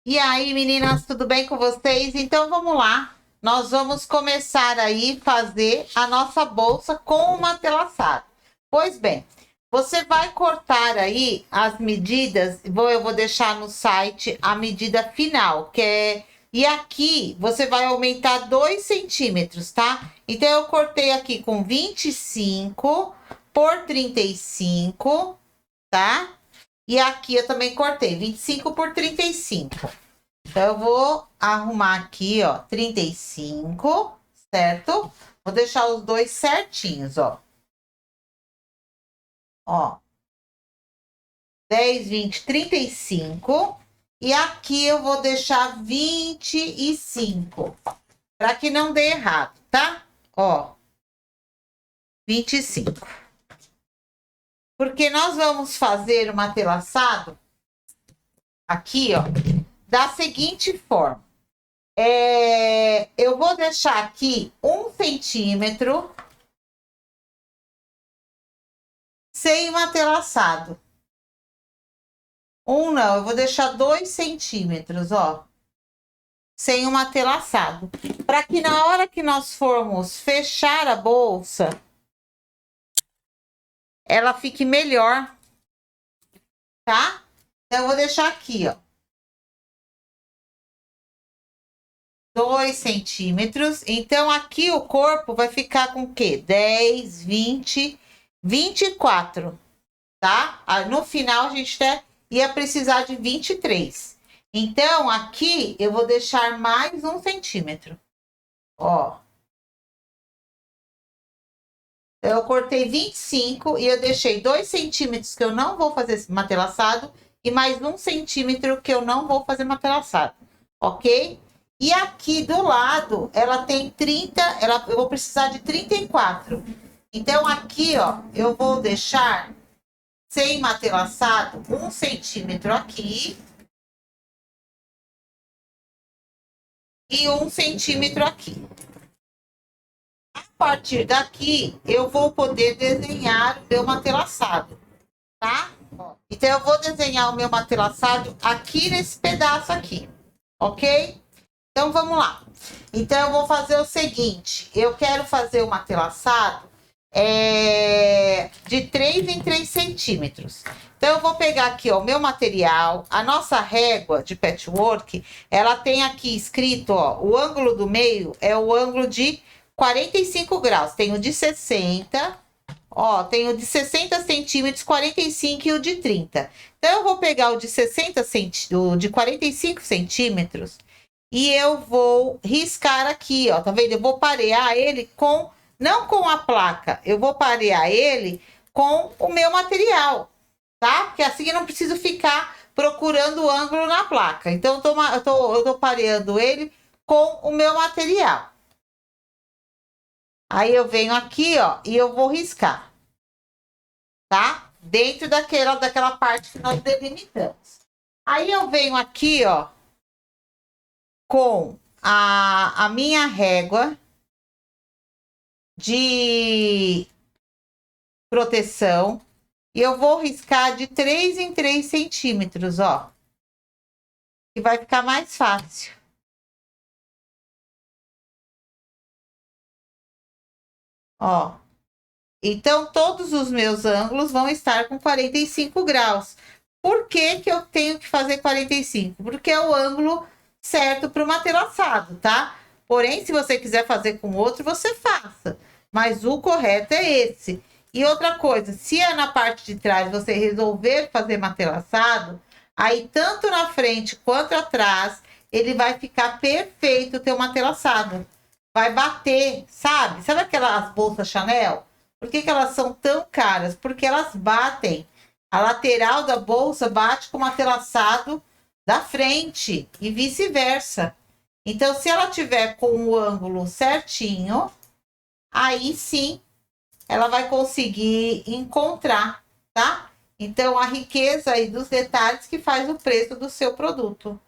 E aí, meninas, tudo bem com vocês? Então vamos lá. Nós vamos começar aí fazer a nossa bolsa com o matelassado. Pois bem, você vai cortar aí as medidas, eu vou deixar no site a medida final, que é. E aqui você vai aumentar 2 centímetros, tá? Então eu cortei aqui com 25 por 35, tá? E aqui eu também cortei 25 por 35. Então, eu vou arrumar aqui, ó, 35, certo? Vou deixar os dois certinhos, ó. Ó, 10, 20, 35. E aqui eu vou deixar 25, para que não dê errado, tá? Ó, 25. Porque nós vamos fazer o matelassado aqui, ó, da seguinte forma. Eu vou deixar aqui 1 centímetro sem matelassado. Não, eu vou deixar 2 centímetros, ó, sem o matelassado. Para que na hora que nós formos fechar a bolsa, ela fique melhor, tá? Então, eu vou deixar aqui, ó, 2 centímetros. Então, aqui o corpo vai ficar com o quê? 10, 20, 24, tá? No final, a gente ia precisar de 23. Então, aqui eu vou deixar mais 1 centímetro. Ó. Eu cortei 25 e eu deixei 2 centímetros que eu não vou fazer matelassado e mais 1 centímetro que eu não vou fazer matelassado, ok? E aqui do lado, ela tem 30, eu vou precisar de 34. Então, aqui, ó, eu vou deixar sem matelassado 1 centímetro aqui e 1 centímetro aqui. A partir daqui, eu vou poder desenhar o meu matelassado, tá? Então, eu vou desenhar o meu matelassado aqui nesse pedaço aqui, ok? Então, vamos lá. Então, eu vou fazer o seguinte. Eu quero fazer o matelassado de 3 em 3 centímetros. Então, eu vou pegar aqui ó, o meu material. A nossa régua de patchwork, ela tem aqui escrito, ó, o ângulo do meio é o ângulo de 45 graus. Tem o de 60, ó, tem o de 60 centímetros, 45 e o de 30. Então, eu vou pegar o de 60 centímetros, o de 45 centímetros e eu vou riscar aqui, ó, tá vendo? Eu vou parear ele não com a placa, eu vou parear ele com o meu material, tá? Porque assim eu não preciso ficar procurando o ângulo na placa. Então, eu tô pareando ele com o meu material. Aí eu venho aqui, ó, e eu vou riscar, tá? Dentro daquela parte que nós delimitamos. Aí eu venho aqui, ó, com a minha régua de proteção e eu vou riscar de 3 em 3 centímetros, ó. Que vai ficar mais fácil. Ó. Então, todos os meus ângulos vão estar com 45 graus. Por que que eu tenho que fazer 45? Porque é o ângulo certo para o matelassado, tá? Porém, se você quiser fazer com outro, você faça. Mas o correto é esse. E outra coisa, se é na parte de trás você resolver fazer matelassado, aí tanto na frente quanto atrás, ele vai ficar perfeito o teu matelassado. Vai bater, sabe? Sabe aquelas bolsas Chanel? Por que que elas são tão caras? Porque elas batem. A lateral da bolsa bate com o matelassado da frente e vice-versa. Então, se ela tiver com o ângulo certinho, aí sim ela vai conseguir encontrar, tá? Então, a riqueza aí dos detalhes que faz o preço do seu produto.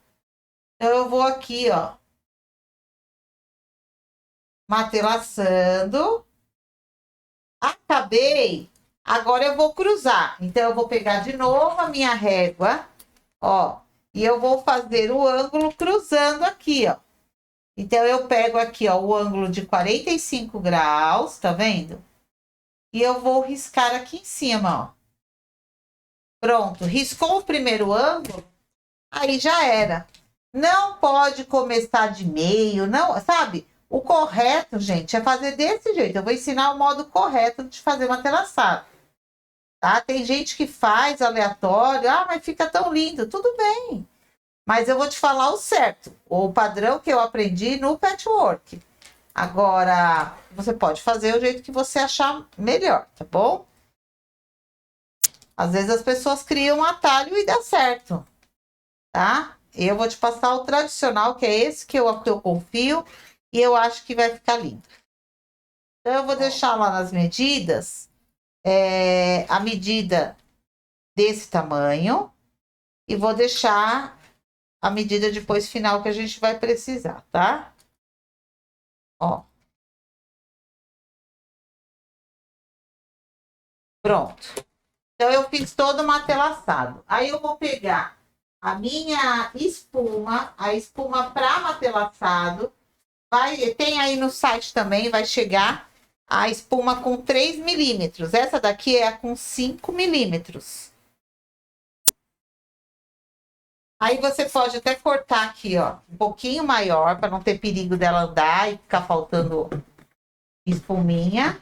Então, eu vou aqui, ó, matelassando. Acabei. Agora eu vou cruzar. Então, eu vou pegar de novo a minha régua, ó, E eu vou fazer o ângulo cruzando aqui, ó. Então, eu pego aqui, ó, o ângulo de 45 graus, tá vendo? E eu vou riscar aqui em cima, ó. Pronto, riscou o primeiro ângulo, aí já era. Não pode começar de meio, não, sabe? O correto, gente, é fazer desse jeito. Eu vou ensinar o modo correto de fazer uma laçado, tá? Tem gente que faz aleatório, mas fica tão lindo. Tudo bem, mas eu vou te falar o certo, o padrão que eu aprendi no patchwork. Agora, você pode fazer o jeito que você achar melhor, tá bom? Às vezes as pessoas criam um atalho e dá certo, tá? Eu vou te passar o tradicional, que é esse que eu confio, e eu acho que vai ficar lindo. Então, eu vou deixar lá nas medidas, a medida desse tamanho, e vou deixar a medida depois final que a gente vai precisar, tá? Ó. Pronto. Então, eu fiz todo o matelaçado. Aí, eu vou pegar a minha espuma, a espuma para matelaçado. Tem aí no site também, vai chegar a espuma com 3 milímetros. Essa daqui é com 5 milímetros. Aí você pode até cortar aqui, ó, um pouquinho maior, para não ter perigo dela andar e ficar faltando espuminha.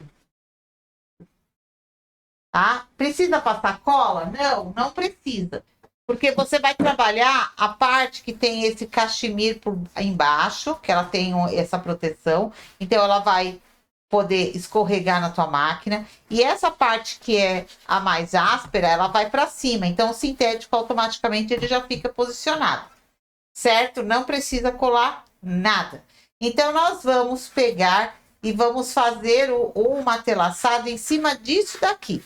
Tá? Precisa passar cola? Não, não precisa. Porque você vai trabalhar a parte que tem esse cachemir por embaixo, que ela tem essa proteção. Então, ela vai poder escorregar na tua máquina. E essa parte que é a mais áspera, ela vai para cima. Então, o sintético, automaticamente, ele já fica posicionado. Certo? Não precisa colar nada. Então, nós vamos pegar e vamos fazer o matelaçado em cima disso daqui.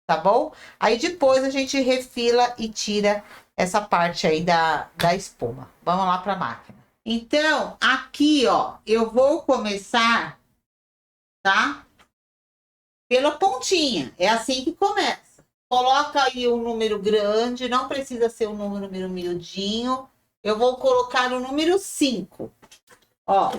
Tá bom? Aí depois a gente refila e tira essa parte aí da espuma. Vamos lá para a máquina. Então, aqui, ó, eu vou começar, tá? Pela pontinha. É assim que começa. Coloca aí um número grande, não precisa ser um número miudinho. Eu vou colocar o número 5. Ó.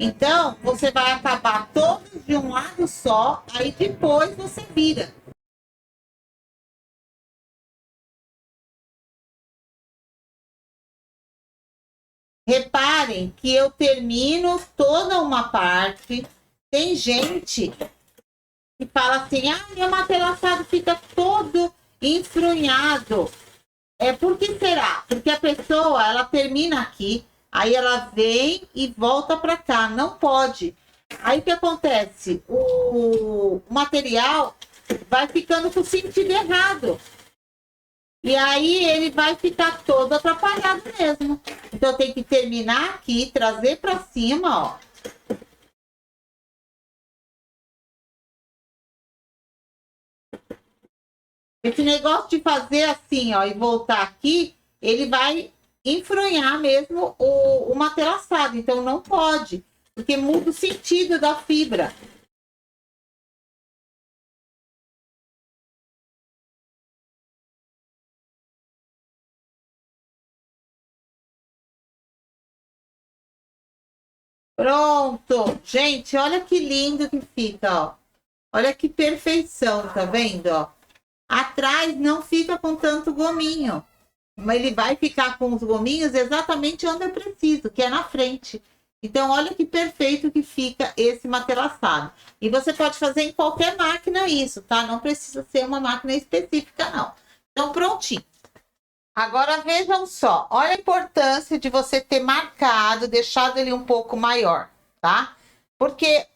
Então, você vai acabar todos de um lado só, aí depois você vira. Reparem que eu termino toda uma parte. Tem gente que fala assim, meu matelaçado fica todo enfrunhado. Por que será? Porque a pessoa, ela termina aqui, aí ela vem e volta para cá. Não pode. Aí o que acontece? O material vai ficando com o sentido errado. E aí ele vai ficar todo atrapalhado mesmo. Então tem que terminar aqui, trazer para cima, ó. Esse negócio de fazer assim, ó, e voltar aqui, ele vai enfronhar mesmo o matelaçado. Então não pode, porque muda o sentido da fibra. Pronto! Gente, olha que lindo que fica, ó. Olha que perfeição, tá vendo, ó? Atrás não fica com tanto gominho. ele vai ficar com os gominhos exatamente onde eu preciso, que é na frente. Então, olha que perfeito que fica esse matelaçado. E você pode fazer em qualquer máquina isso, tá? Não precisa ser uma máquina específica, não. Então, prontinho. Agora, vejam só. Olha a importância de você ter marcado, deixado ele um pouco maior, tá? Porque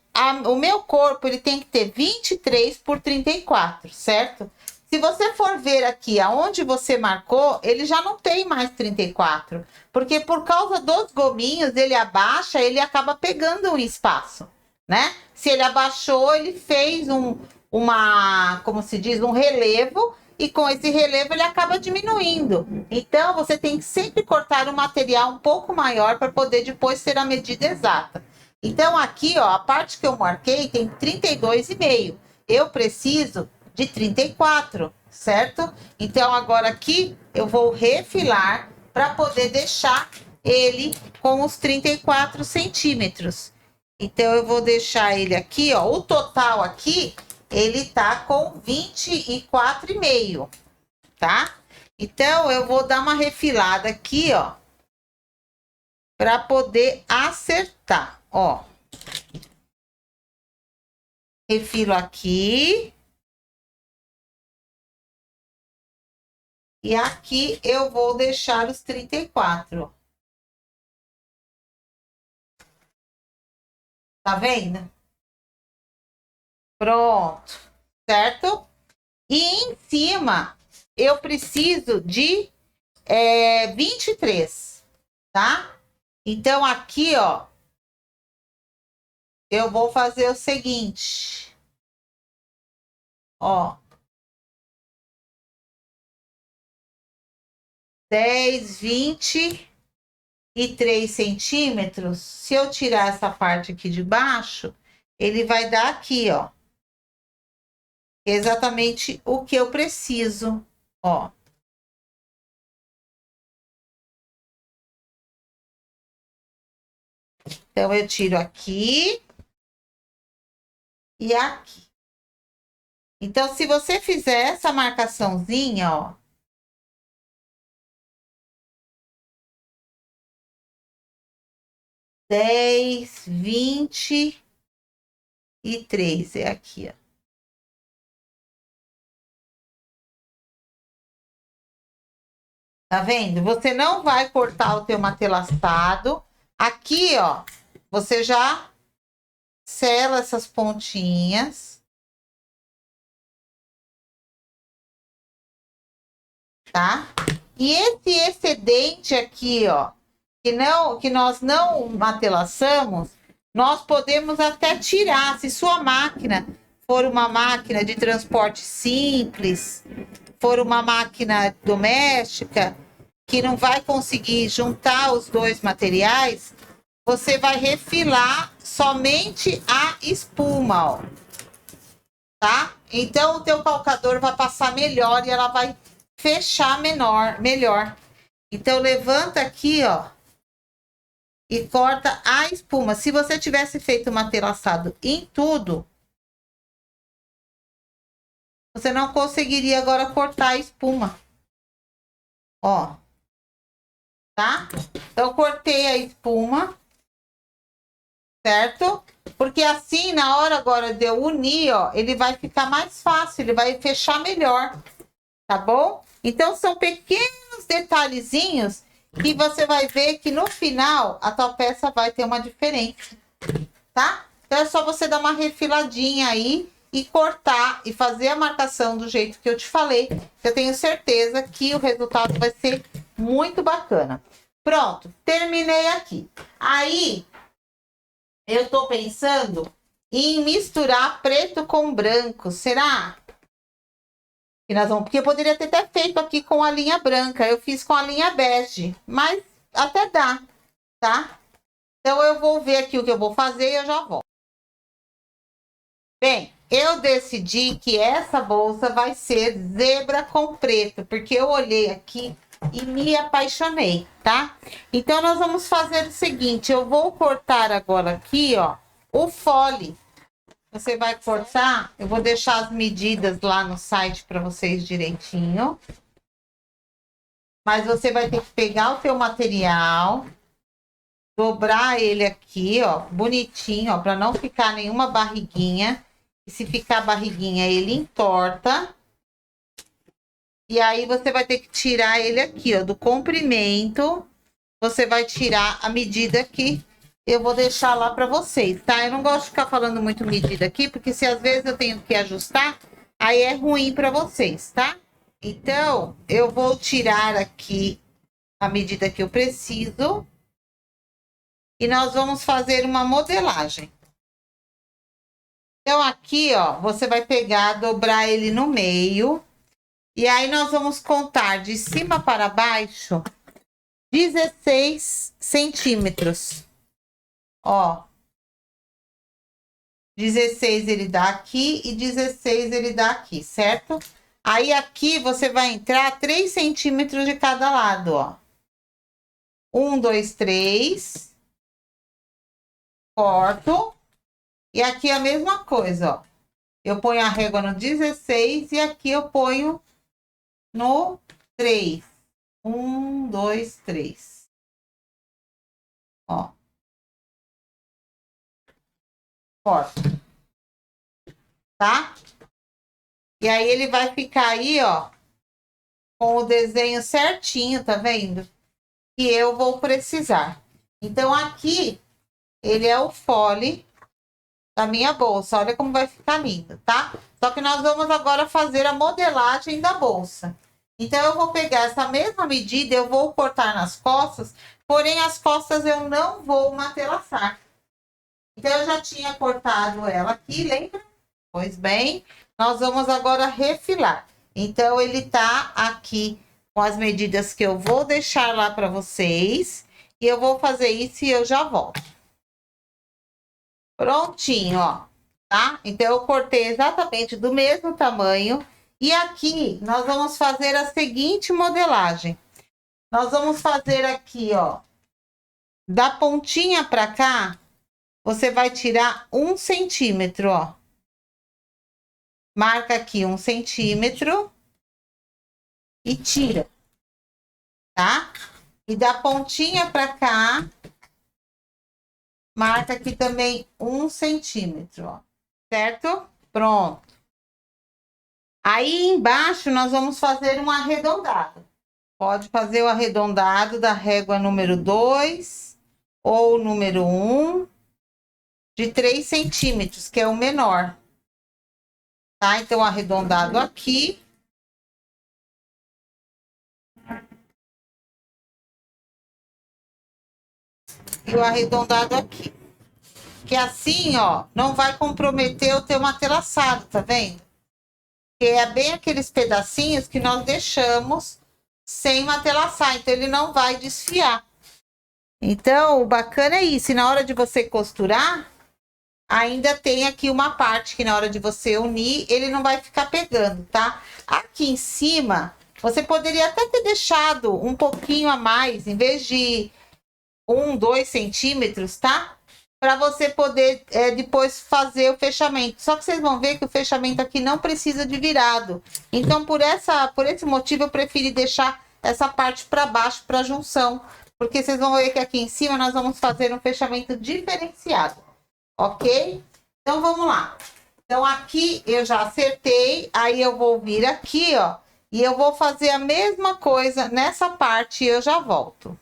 o meu corpo, ele tem que ter 23 por 34, certo? Se você for ver aqui aonde você marcou, ele já não tem mais 34. Porque por causa dos gominhos, ele abaixa, ele acaba pegando um espaço, né? Se ele abaixou, ele fez como se diz, um relevo, e com esse relevo ele acaba diminuindo. Então, você tem que sempre cortar o material um pouco maior para poder depois ter a medida exata. Então, aqui, ó, a parte que eu marquei tem 32,5. Eu preciso de 34, certo? Então, agora aqui eu vou refilar para poder deixar ele com os 34 centímetros. Então, eu vou deixar ele aqui, ó, o total aqui, ele tá com 24,5, tá? Então, eu vou dar uma refilada aqui, ó, para poder acertar, ó. Refilo aqui. E aqui eu vou deixar os 34. Tá vendo? Pronto, certo? E em cima eu preciso de 23, tá? Então aqui, ó, eu vou fazer o seguinte. Ó. 10, 23 centímetros. Se eu tirar essa parte aqui de baixo, ele vai dar aqui, ó. Exatamente o que eu preciso, ó. Então, eu tiro aqui e aqui. Então, se você fizer essa marcaçãozinha, ó. Dez, 23, é aqui, ó. Tá vendo? Você não vai cortar o teu matelaçado. Aqui, ó, você já sela essas pontinhas. Tá? E esse excedente aqui, ó, que nós não matelaçamos, nós podemos até tirar. Se sua máquina for uma máquina de transporte simples, for uma máquina doméstica, que não vai conseguir juntar os dois materiais, você vai refilar somente a espuma, ó. Tá? Então, o teu calcador vai passar melhor e ela vai fechar melhor. Então, levanta aqui, ó, e corta a espuma. Se você tivesse feito o matelaçado em tudo, você não conseguiria agora cortar a espuma. Ó. Tá? Então, cortei a espuma, certo? Porque assim, na hora agora de eu unir, ó, ele vai ficar mais fácil, ele vai fechar melhor, tá bom? Então, são pequenos detalhezinhos que você vai ver que no final a tua peça vai ter uma diferença, tá? Então, é só você dar uma refiladinha aí e cortar e fazer a marcação do jeito que eu te falei. Eu tenho certeza que o resultado vai ser muito bacana. Pronto, terminei aqui. Aí, eu tô pensando em misturar preto com branco. Será? Que nós vamos... Porque eu poderia ter até feito aqui com a linha branca. Eu fiz com a linha bege. Mas até dá, tá? Então, eu vou ver aqui o que eu vou fazer e eu já volto. Bem, eu decidi que essa bolsa vai ser zebra com preto. Porque eu olhei aqui e me apaixonei, tá? Então, nós vamos fazer o seguinte. Eu vou cortar agora aqui, ó, o fole. Você vai cortar, eu vou deixar as medidas lá no site para vocês direitinho. Mas você vai ter que pegar o teu material, dobrar ele aqui, ó, bonitinho, ó, para não ficar nenhuma barriguinha. E se ficar barriguinha, ele entorta. E aí você vai ter que tirar ele aqui, ó, do comprimento. Você vai tirar a medida aqui. Eu vou deixar lá para vocês, tá? Eu não gosto de ficar falando muito medida aqui, porque se às vezes eu tenho que ajustar, aí é ruim para vocês, tá? Então, eu vou tirar aqui a medida que eu preciso. E nós vamos fazer uma modelagem. Então, aqui, ó, você vai pegar, dobrar ele no meio. E aí, nós vamos contar de cima para baixo 16 centímetros. Ó. 16 ele dá aqui e 16 ele dá aqui, certo? Aí, aqui, você vai entrar 3 centímetros de cada lado, ó. 1, 2, 3. Corto. E aqui a mesma coisa, ó. Eu ponho a régua no 16 e aqui eu ponho no 3. 1, 2, 3. Ó. Corta. Tá? E aí ele vai ficar aí, ó, com o desenho certinho, tá vendo? Que eu vou precisar. Então, aqui, ele é o fole da minha bolsa. Olha como vai ficar lindo, tá? Só que nós vamos agora fazer a modelagem da bolsa. Então, eu vou pegar essa mesma medida, eu vou cortar nas costas, porém, as costas eu não vou matelaçar. Então, eu já tinha cortado ela aqui, lembra? Pois bem, nós vamos agora refilar. Então, ele tá aqui com as medidas que eu vou deixar lá para vocês. E eu vou fazer isso e eu já volto. Prontinho, ó, tá? Então, eu cortei exatamente do mesmo tamanho. E aqui, nós vamos fazer a seguinte modelagem. Nós vamos fazer aqui, ó, da pontinha para cá, você vai tirar 1 centímetro, ó. Marca aqui 1 centímetro e tira, tá? E da pontinha para cá, marca aqui também 1 centímetro, ó, certo? Pronto. Aí embaixo nós vamos fazer um arredondado. Pode fazer o arredondado da régua número 2 ou número 1 de 3 centímetros, que é o menor. Tá? Então, arredondado aqui. E o arredondado aqui. Que assim, ó, não vai comprometer o teu matelaçado, tá vendo? Que é bem aqueles pedacinhos que nós deixamos sem matelaçar, então ele não vai desfiar. Então, o bacana é isso, e na hora de você costurar, ainda tem aqui uma parte que na hora de você unir, ele não vai ficar pegando, tá? Aqui em cima, você poderia até ter deixado um pouquinho a mais, em vez de 1, 2 centímetros, tá? Para você poder depois fazer o fechamento. Só que vocês vão ver que o fechamento aqui não precisa de virado. Então, por esse motivo, eu preferi deixar essa parte para baixo, para junção. Porque vocês vão ver que aqui em cima nós vamos fazer um fechamento diferenciado. Ok? Então, vamos lá. Então, aqui eu já acertei. Aí, eu vou vir aqui, ó. E eu vou fazer a mesma coisa nessa parte e eu já volto.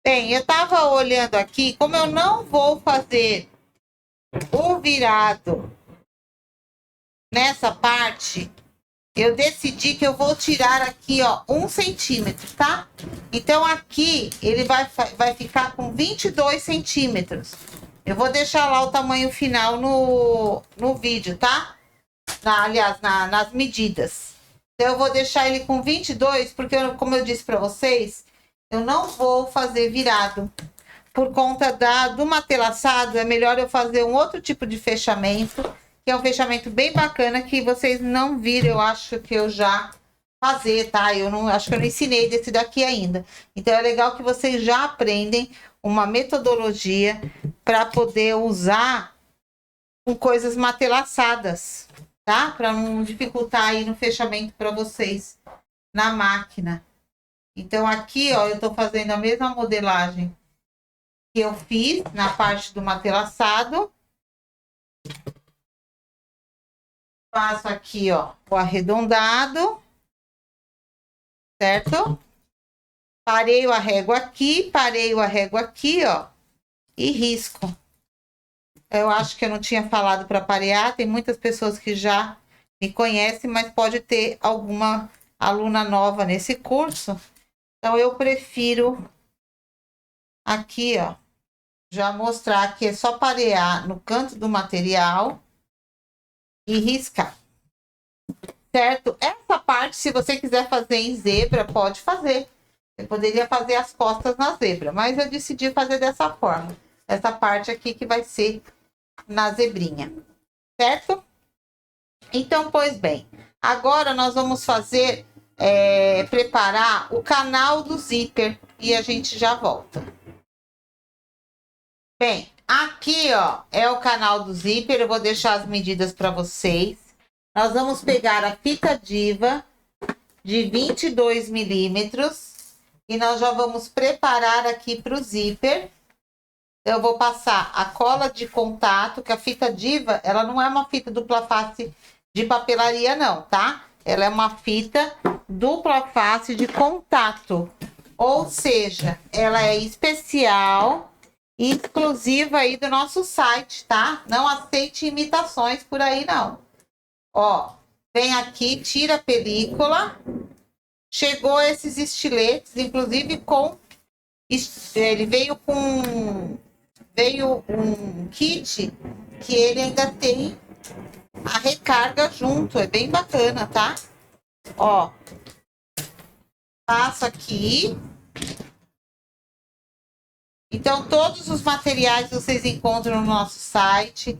Bem, eu estava olhando aqui, como eu não vou fazer o virado nessa parte, eu decidi que eu vou tirar aqui, ó, 1 centímetro, tá? Então, aqui, ele vai ficar com 22 centímetros. Eu vou deixar lá o tamanho final no vídeo, tá? Aliás, nas medidas. Então, eu vou deixar ele com 22, porque, como eu disse para vocês, eu não vou fazer virado. Por conta do matelaçado, é melhor eu fazer um outro tipo de fechamento, que é um fechamento bem bacana, que vocês não viram, eu acho que eu já fazer, tá? Eu não acho que eu não ensinei desse daqui ainda. Então, é legal que vocês já aprendem uma metodologia para poder usar com coisas matelaçadas, tá? Para não dificultar aí no fechamento para vocês na máquina. Então, aqui, ó, eu tô fazendo a mesma modelagem que eu fiz na parte do matelaçado. Faço aqui, ó, o arredondado, certo? Parei a régua aqui, ó, e risco. Eu acho que eu não tinha falado para parear, tem muitas pessoas que já me conhecem, mas pode ter alguma aluna nova nesse curso. Então, eu prefiro aqui, ó, já mostrar que é só parear no canto do material e riscar, certo? Essa parte, se você quiser fazer em zebra, pode fazer. Você poderia fazer as costas na zebra, mas eu decidi fazer dessa forma. Essa parte aqui que vai ser na zebrinha, certo? Então, pois bem, agora nós vamos fazer, preparar o canal do zíper e a gente já volta. Bem, aqui, ó, é o canal do zíper, eu vou deixar as medidas para vocês. Nós vamos pegar a fita Diva de 22 milímetros e nós já vamos preparar aqui para o zíper. Eu vou passar a cola de contato, que a fita Diva, ela não é uma fita dupla face de papelaria não, tá? Ela é uma fita dupla face de contato, ou seja, ela é especial e exclusiva aí do nosso site, tá? Não aceite imitações por aí não. Ó, vem aqui, tira a película. Chegou esses estiletes, inclusive com... Ele veio com... Veio um kit que ele ainda tem a recarga junto. É bem bacana, tá? Ó. Passo aqui. Então, todos os materiais vocês encontram no nosso site.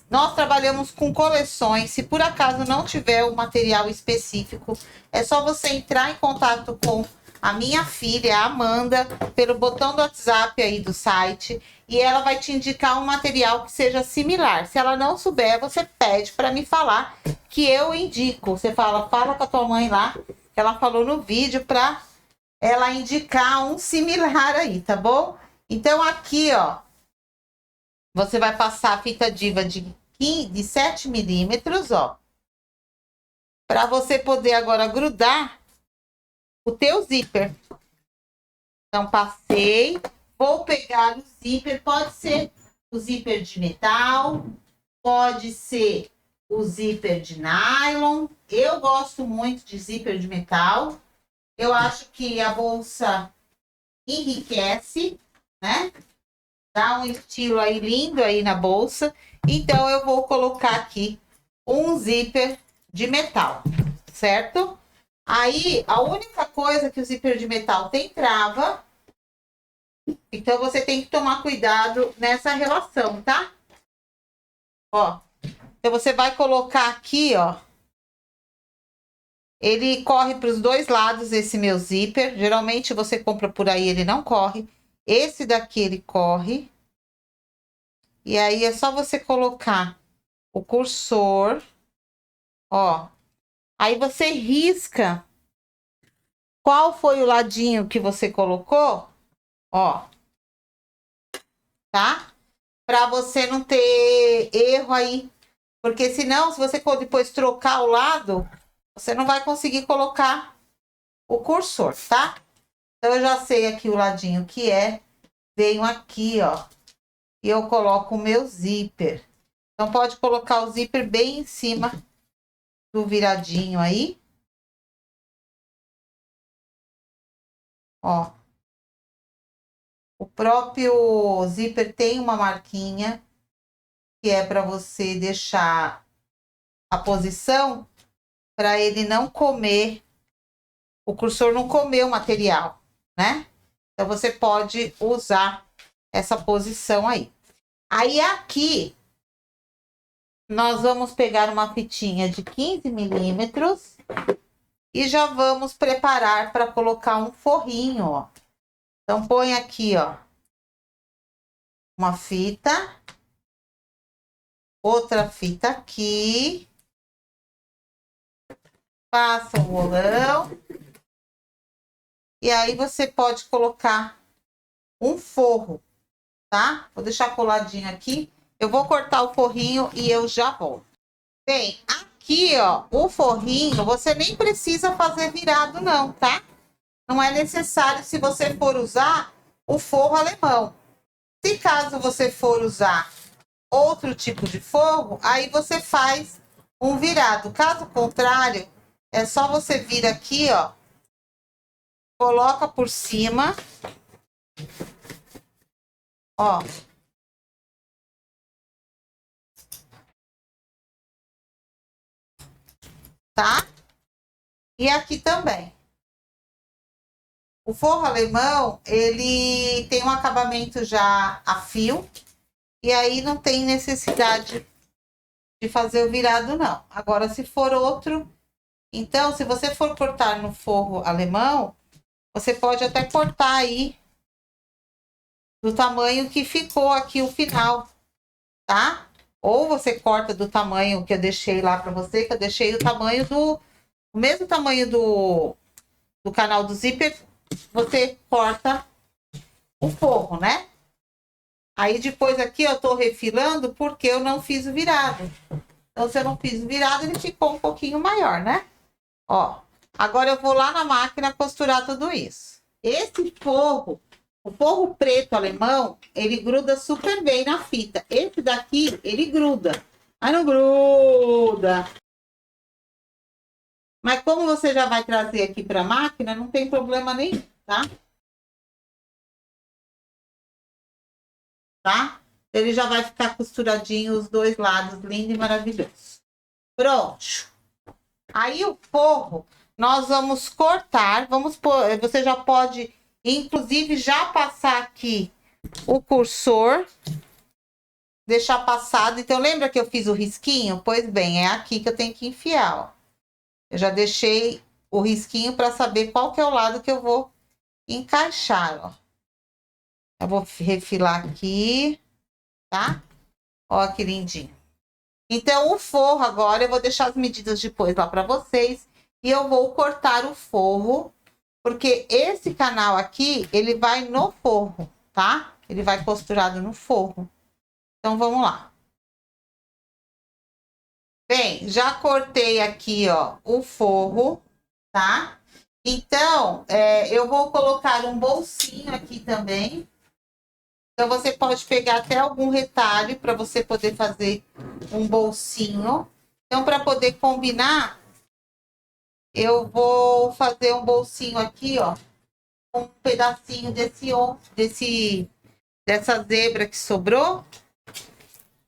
Nós trabalhamos com coleções. Se por acaso não tiver o material específico, é só você entrar em contato com a minha filha, a Amanda, pelo botão do WhatsApp aí do site, e ela vai te indicar um material que seja similar. Se ela não souber, você pede para me falar, que eu indico. Você fala com a tua mãe lá, que ela falou no vídeo, para ela indicar um similar aí, tá bom? Então, aqui, ó, você vai passar a fita Diva de 7 milímetros, ó, para você poder agora grudar o teu zíper. Então, passei, vou pegar o zíper, pode ser o zíper de metal, pode ser o zíper de nylon. Eu gosto muito de zíper de metal. Eu acho que a bolsa enriquece, né? Dá um estilo aí lindo aí na bolsa. Então, eu vou colocar aqui um zíper de metal, certo? Aí, a única coisa que o zíper de metal tem trava. Então, você tem que tomar cuidado nessa relação, tá? Ó, então você vai colocar aqui, ó. Ele corre para os dois lados, esse meu zíper. Geralmente, você compra por aí, ele não corre. Esse daqui, ele corre. E aí, é só você colocar o cursor, ó. Aí, você risca qual foi o ladinho que você colocou, ó. Tá? Para você não ter erro aí. Porque senão, se você for depois trocar o lado, você não vai conseguir colocar o cursor, tá? Então, eu já sei aqui o ladinho que é. Venho aqui, ó. E eu coloco o meu zíper. Então, pode colocar o zíper bem em cima do viradinho aí. Ó. O próprio zíper tem uma marquinha que é para você deixar a posição para ele não comer, o cursor não comer o material, né? Então, você pode usar essa posição aí. Aí, aqui, nós vamos pegar uma fitinha de 15 milímetros e já vamos preparar para colocar um forrinho, ó. Então, põe aqui, ó, uma fita, outra fita aqui, passa o rolão E aí você pode colocar um forro, tá? Vou deixar coladinho aqui. Eu vou cortar o forrinho e eu já volto. Bem, aqui, ó, o forrinho, você nem precisa fazer virado não, tá? Não é necessário se você for usar o forro alemão. Se caso você for usar outro tipo de forro, aí você faz um virado. Caso contrário, é só você vir aqui, ó, coloca por cima, ó. Tá? E aqui também. O forro alemão, ele tem um acabamento já a fio, e aí não tem necessidade de fazer o virado, não. Agora, se for outro, então, se você for cortar no forro alemão, você pode até cortar aí do tamanho que ficou aqui o final, tá? Ou você corta do tamanho que eu deixei lá para você, que eu deixei o tamanho o mesmo tamanho do canal do zíper, você corta o forro, né? Aí depois aqui eu tô refilando porque eu não fiz o virado. Então, se eu não fiz o virado, ele ficou um pouquinho maior, né? Ó, agora eu vou lá na máquina costurar tudo isso. Esse forro, o forro preto alemão, ele gruda super bem na fita. Esse daqui, ele gruda. Mas não gruda. Mas como você já vai trazer aqui para a máquina, não tem problema nenhum, tá? Tá? Ele já vai ficar costuradinho os dois lados, lindo e maravilhoso. Pronto. Aí o forro, nós vamos cortar, vamos pôr, você já pode, inclusive, já passar aqui o cursor, deixar passado. Então, lembra que eu fiz o risquinho? Pois bem, é aqui que eu tenho que enfiar, ó. Eu já deixei o risquinho para saber qual que é o lado que eu vou encaixar, ó. Eu vou refilar aqui, tá? Ó, que lindinho. Então, o forro agora, eu vou deixar as medidas depois lá para vocês. E eu vou cortar o forro, porque esse canal aqui, ele vai no forro, tá? Ele vai costurado no forro. Então, vamos lá. Bem, já cortei aqui, ó, o forro, tá? Então, eu vou colocar um bolsinho aqui também. Então, você pode pegar até algum retalho para você poder fazer um bolsinho. Então, para poder combinar, eu vou fazer um bolsinho aqui, ó, com um pedacinho dessa zebra que sobrou.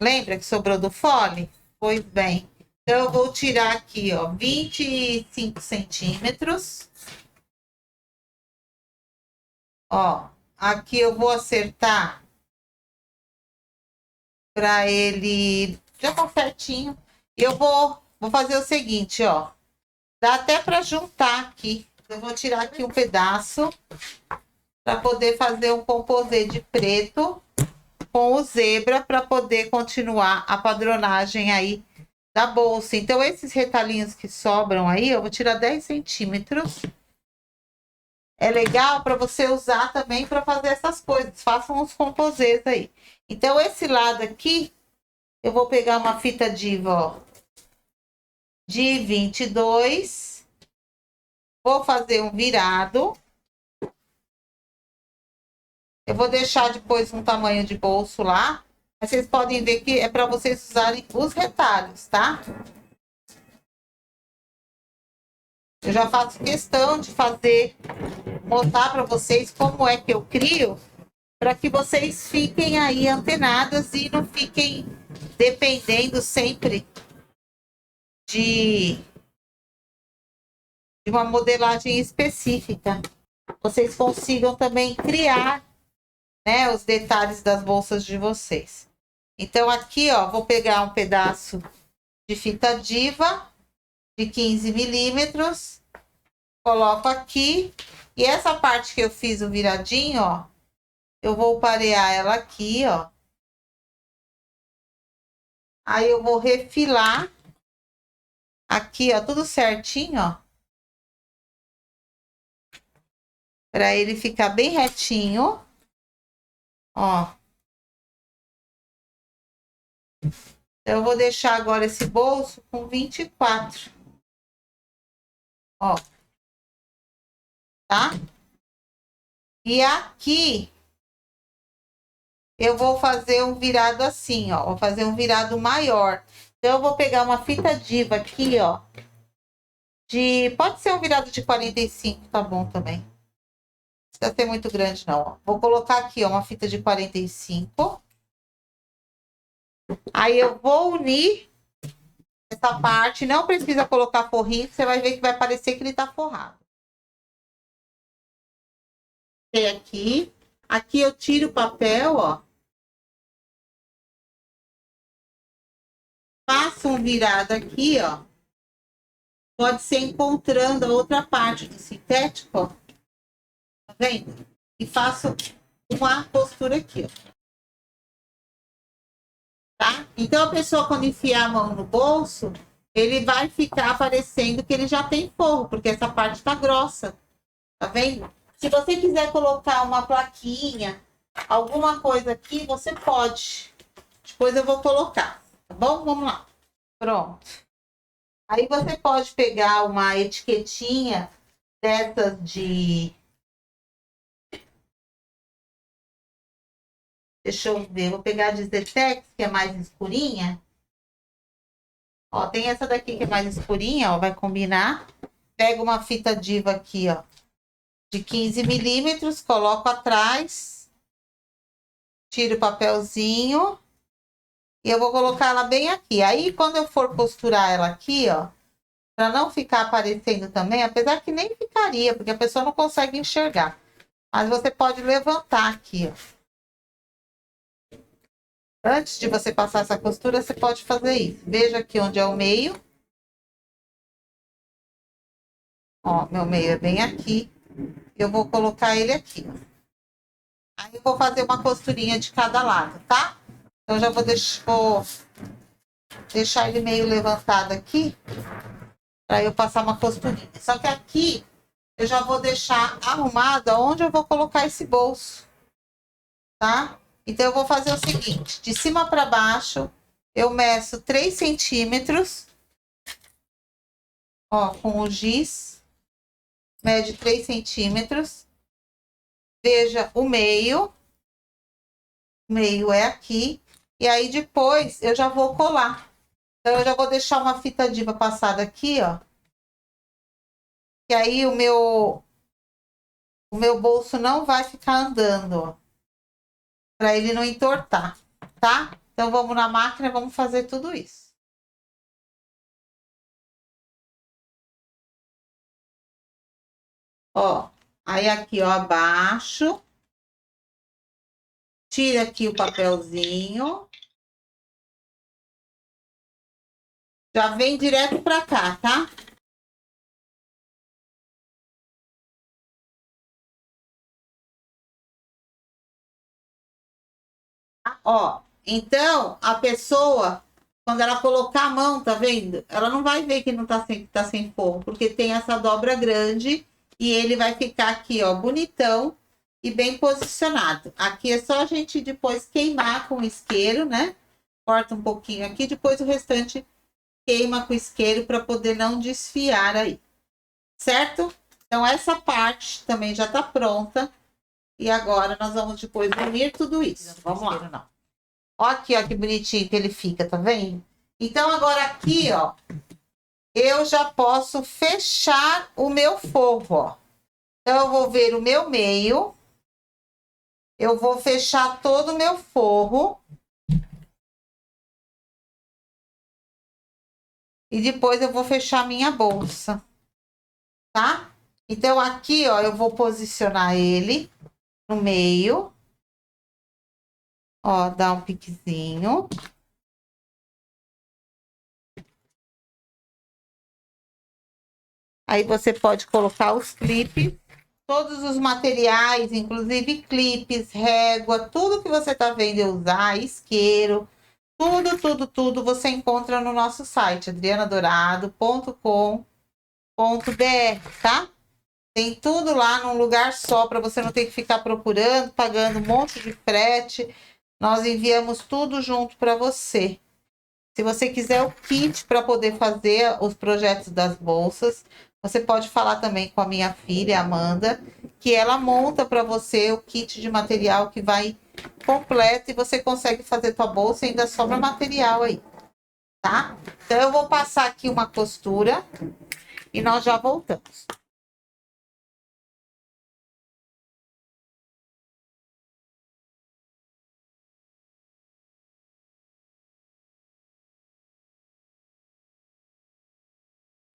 Lembra que sobrou do fole? Pois bem. Então, eu vou tirar aqui, ó, 25 centímetros. Ó, aqui eu vou acertar para ele já tá certinho. E eu vou fazer o seguinte, ó. Dá até para juntar aqui. Eu vou tirar aqui um pedaço para poder fazer um composê de preto com o zebra para poder continuar a padronagem aí da bolsa. Então, esses retalhinhos que sobram aí, eu vou tirar 10 centímetros. É legal para você usar também para fazer essas coisas. Façam os composês aí. Então, esse lado aqui, eu vou pegar uma fita Diva, ó, de 22. Vou fazer um virado. Eu vou deixar depois um tamanho de bolso lá. Mas vocês podem ver que é para vocês usarem os retalhos, tá? Eu já faço questão de mostrar para vocês como é que eu crio, para que vocês fiquem aí antenadas e não fiquem dependendo sempre de uma modelagem específica. Vocês consigam também criar, né, os detalhes das bolsas de vocês. Então, aqui, ó, vou pegar um pedaço de fita Diva de 15 milímetros, coloco aqui, e essa parte que eu fiz o viradinho, ó, eu vou parear ela aqui, ó. Aí eu vou refilar aqui, ó, tudo certinho, ó. para ele ficar bem retinho. Ó. Eu vou deixar agora esse bolso com 24. Ó. Tá? E aqui eu vou fazer um virado assim, ó. Vou fazer um virado maior. Então, eu vou pegar uma fita diva aqui, ó. Pode ser um virado de 45, tá bom também. Não precisa ser muito grande, não. Ó. Vou colocar aqui, ó, uma fita de 45. Aí eu vou unir essa parte. Não precisa colocar forrinho, você vai ver que vai parecer que ele tá forrado. Aqui. Aqui eu tiro o papel, ó. Faço um virado aqui, ó. Pode ser encontrando a outra parte do sintético, ó. Tá vendo? E faço uma costura aqui, ó. Tá? Então, a pessoa, quando enfiar a mão no bolso, ele vai ficar parecendo que ele já tem forro, porque essa parte tá grossa. Tá vendo? Se você quiser colocar uma plaquinha, alguma coisa aqui, você pode. Depois eu vou colocar, tá bom? Vamos lá. Pronto. Aí você pode pegar uma etiquetinha dessas de... Deixa eu ver, vou pegar a de Zetex, que é mais escurinha. Ó, tem essa daqui que é mais escurinha, ó, vai combinar. Pega uma fita diva aqui, ó, de 15 milímetros, coloco atrás. Tiro o papelzinho. E eu vou colocar ela bem aqui. Aí, quando eu for costurar ela aqui, ó, para não ficar aparecendo também, apesar que nem ficaria, porque a pessoa não consegue enxergar. Mas você pode levantar aqui, ó. Antes de você passar essa costura, você pode fazer isso. Veja aqui onde é o meio. Ó, meu meio é bem aqui. Eu vou colocar ele aqui, ó. Aí eu vou fazer uma costurinha de cada lado, tá? Então, já vou deixar ele meio levantado aqui, para eu passar uma costurinha. Só que aqui, eu já vou deixar arrumado onde eu vou colocar esse bolso, tá? Então, eu vou fazer o seguinte, de cima para baixo, eu meço 3 centímetros, ó, com o giz, mede 3 centímetros, veja o meio é aqui, e aí depois eu já vou colar. Então, eu já vou deixar uma fita diva passada aqui, ó, que aí o meu bolso não vai ficar andando, ó, para ele não entortar, tá? Então, vamos na máquina, vamos fazer tudo isso. Ó, aí aqui, ó, abaixo. Tira aqui o papelzinho. Já vem direto pra cá, tá? Ó, então, a pessoa, quando ela colocar a mão, tá vendo? Ela não vai ver que não tá sem forro, porque tem essa dobra grande e ele vai ficar aqui, ó, bonitão e bem posicionado. Aqui é só a gente depois queimar com o isqueiro, né? Corta um pouquinho aqui, depois o restante queima com o isqueiro para poder não desfiar aí, certo? Então, essa parte também já tá pronta. E agora nós vamos depois unir tudo isso. Vamos lá. Não. Ó aqui, ó, que bonitinho que ele fica, tá vendo? Então, agora aqui, ó, eu já posso fechar o meu forro, ó. Então, eu vou ver o meu meio. Eu vou fechar todo o meu forro. E depois eu vou fechar a minha bolsa, tá? Então, aqui, ó, eu vou posicionar ele no meio. Ó, dá um piquezinho. Aí você pode colocar os clipes, todos os materiais, inclusive clipes, régua, tudo que você tá vendo eu usar, isqueiro, tudo você encontra no nosso site, adrianadorado.com.br, tá? Tem tudo lá num lugar só, para você não ter que ficar procurando, pagando um monte de frete. Nós enviamos tudo junto para você. Se você quiser o kit para poder fazer os projetos das bolsas, você pode falar também com a minha filha, Amanda, que ela monta para você o kit de material que vai completo e você consegue fazer tua bolsa e ainda sobra material aí, tá? Então eu vou passar aqui uma costura e nós já voltamos.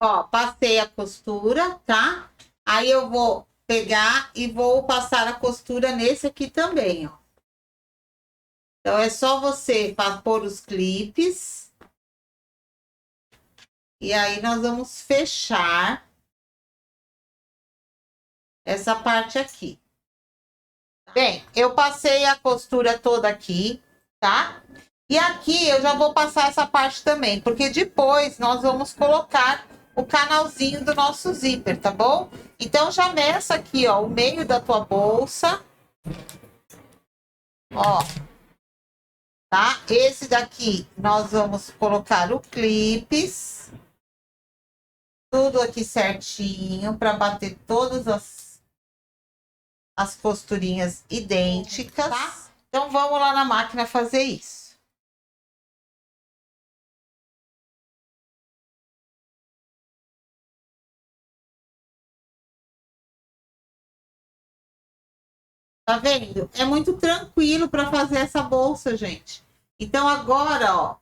Ó, passei a costura, tá? Aí eu vou pegar e vou passar a costura nesse aqui também, ó. Então é só você pôr os clipes. E aí nós vamos fechar essa parte aqui. Bem, eu passei a costura toda aqui, tá? E aqui eu já vou passar essa parte também, porque depois nós vamos colocar o canalzinho do nosso zíper, tá bom? Então já meça aqui, ó, o meio da tua bolsa. Ó, tá? Esse daqui nós vamos colocar o clipes. Tudo aqui certinho, para bater todas as costurinhas idênticas, tá? Então vamos lá na máquina fazer isso. Tá vendo? É muito tranquilo para fazer essa bolsa, gente. Então agora, ó,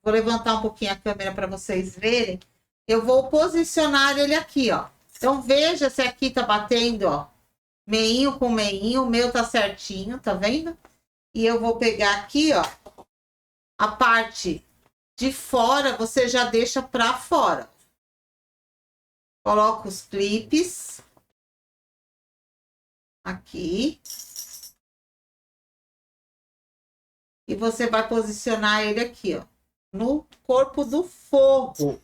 vou levantar um pouquinho a câmera para vocês verem. Eu vou posicionar ele aqui, ó. Então veja se aqui tá batendo, ó, meinho com meinho, o meu tá certinho, tá vendo? E eu vou pegar aqui, ó, a parte de fora, você já deixa para fora. Coloca os clipes aqui. E você vai posicionar ele aqui, ó, no corpo do forro.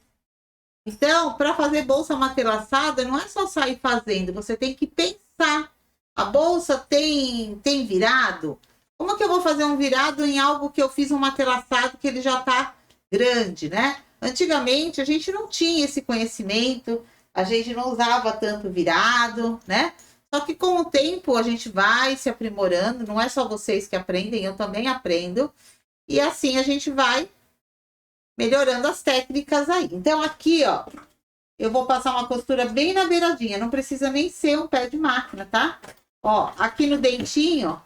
Então, para fazer bolsa matelaçada, não é só sair fazendo, você tem que pensar. A bolsa tem virado? Como que eu vou fazer um virado em algo que eu fiz um matelaçado que ele já tá grande, né? Antigamente, a gente não tinha esse conhecimento, a gente não usava tanto virado, né? Só que com o tempo a gente vai se aprimorando, não é só vocês que aprendem, eu também aprendo. E assim a gente vai melhorando as técnicas aí. Então aqui, ó, eu vou passar uma costura bem na beiradinha, não precisa nem ser um pé de máquina, tá? Ó, aqui no dentinho,